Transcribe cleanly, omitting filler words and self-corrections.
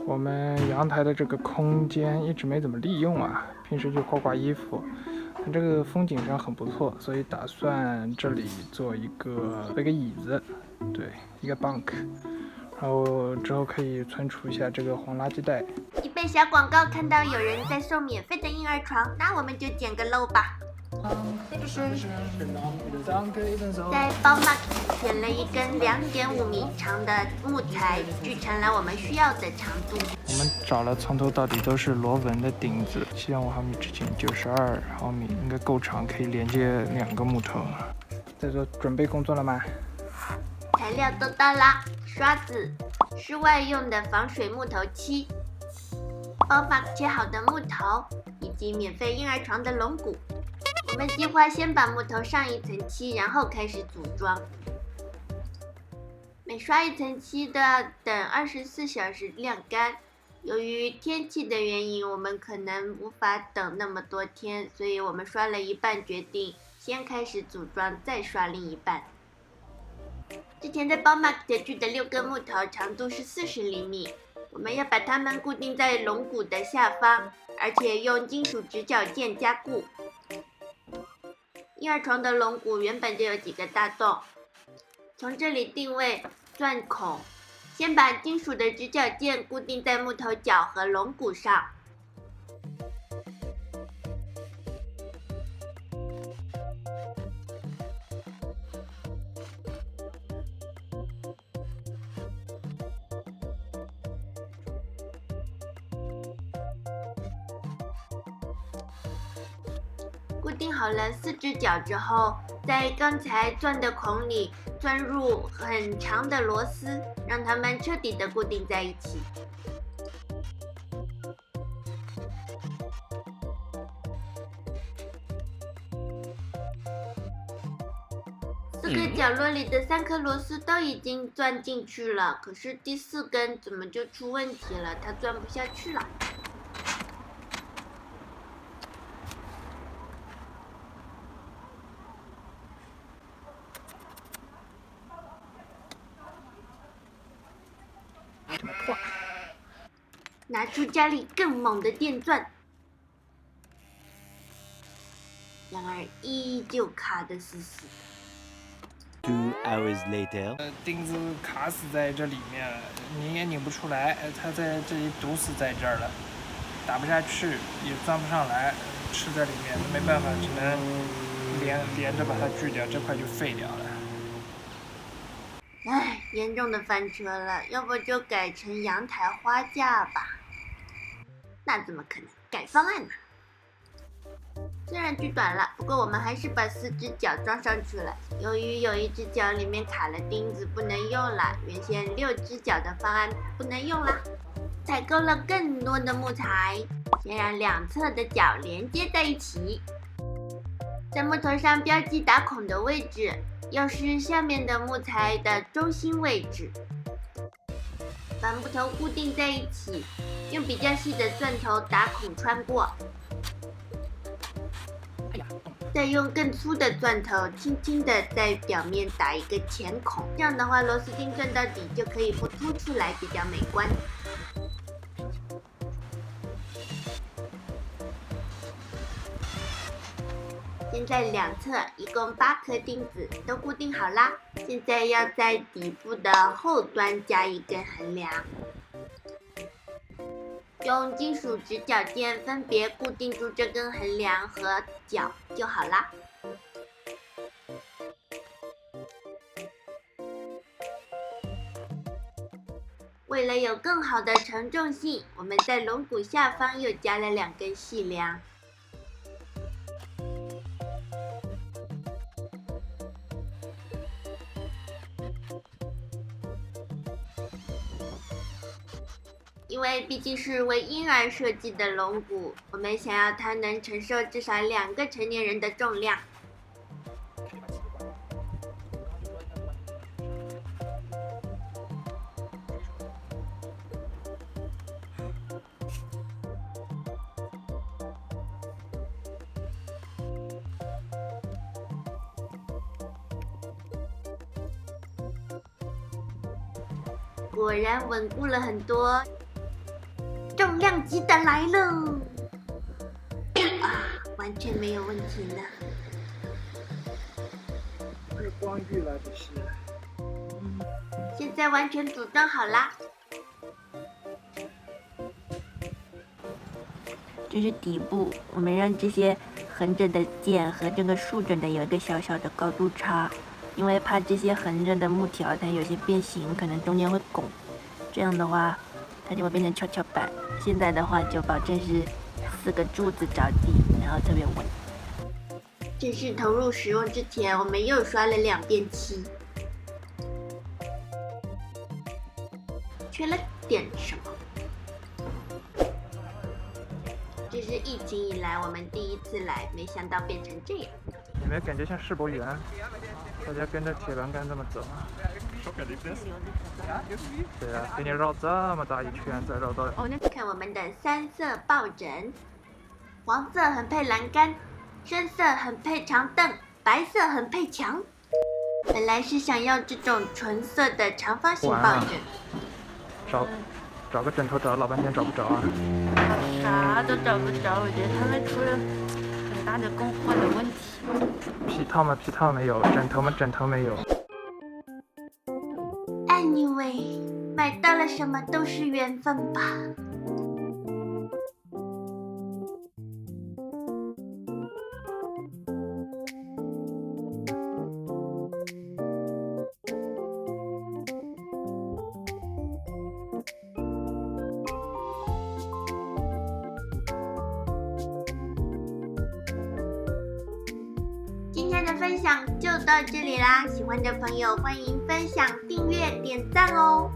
我们阳台的这个空间一直没怎么利用啊，平时就挂衣服。它这个风景上很不错，所以打算这里做一个椅子，对，一个 bunk， 然后之后可以存储一下这个黄垃圾袋。一被小广告看到有人在送免费的婴儿床，那我们就捡个漏吧。在包 Mark 选了一根2.5米长的木材，锯成了我们需要的长度。我们找了从头到底都是螺纹的钉子，7.5毫米直径，92毫米，应该够长，可以连接2个木头。在做准备工作了吗？材料都到啦，刷子，室外用的防水木头漆，包 Mark 切好的木头，以及免费婴儿床的龙骨。我们计划先把木头上一层漆，然后开始组装。每刷一层漆都要等24小时晾干。由于天气的原因，我们可能无法等那么多天，所以我们刷了一半，决定先开始组装，再刷另一半。之前在包 Mark 锯的6根木头长度是40厘米，我们要把它们固定在龙骨的下方，而且用金属直角件加固。婴儿床的龙骨原本就有几个大洞，从这里定位钻孔，先把金属的直角件固定在木头角和龙骨上。固定好了4只脚之后，在刚才钻的孔里钻入很长的螺丝，让它们彻底的固定在一起。4个角落里的3颗螺丝都已经钻进去了，可是第4根怎么就出问题了？它钻不下去了。拿出家里更猛的电钻，然而依旧卡得死死的。2 hours later， 钉子卡死在这里面了，拧也拧不出来，它在这里堵死在这儿了，打不下去，也钻不上来，吃在里面，没办法，只能连着把它锯掉，这块就废掉了。唉，严重的翻车了，要不就改成阳台花架吧？那怎么可能？改方案呢？虽然锯短了，不过我们还是把4只脚装上去了。由于有1只脚里面卡了钉子，不能用了，原先6只脚的方案不能用啦。采购了更多的木材，先让2侧的脚连接在一起，在木头上标记打孔的位置，又是下面的木材的中心位置，把木头固定在一起，用比较细的钻头打孔穿过，再用更粗的钻头轻轻的在表面打一个浅孔，这样的话螺丝钉钻到底就可以不凸出来，比较美观。现在2侧一共8颗钉子都固定好啦，现在要在底部的后端加一根横梁，用金属直角件分别固定住这根横梁和角就好啦。为了有更好的承重性，我们在龙骨下方又加了2根细梁。因为毕竟是为婴儿设计的龙骨，我们想要它能承受至少2个成年人的重量。果然稳固了很多。鸡蛋来了！啊，完全没有问题呢。日光浴了，这是。现在完全组装好啦。这是底部，我们让这些横着的键和这个竖着的有一个小小的高度差，因为怕这些横着的木条它有些变形，可能中间会拱，这样的话它就会变成跷跷板。现在的话就保证是4个柱子着地，然后特别稳。正式投入使用之前，我们又刷了2遍漆，缺了点什么。这是疫情以来我们第一次来，没想到变成这样。有没有感觉像世博园？大家跟着铁栏杆这么走。对啊，给你绕这么大一圈，再绕到。看我们的3色抱枕，黄色很配栏杆，深色很配长凳，白色很配墙。本来是想要这种纯色的长方形抱枕，找个枕头找老半天找不着啊。啥都找不着，我觉得他们出了很大的供货的问题。皮套吗？皮套没有，枕头吗？枕头没有。Anyway， 买到了什么都是缘分吧。今天的分享就到这里啦，喜欢的朋友欢迎分享、订阅、点赞哦。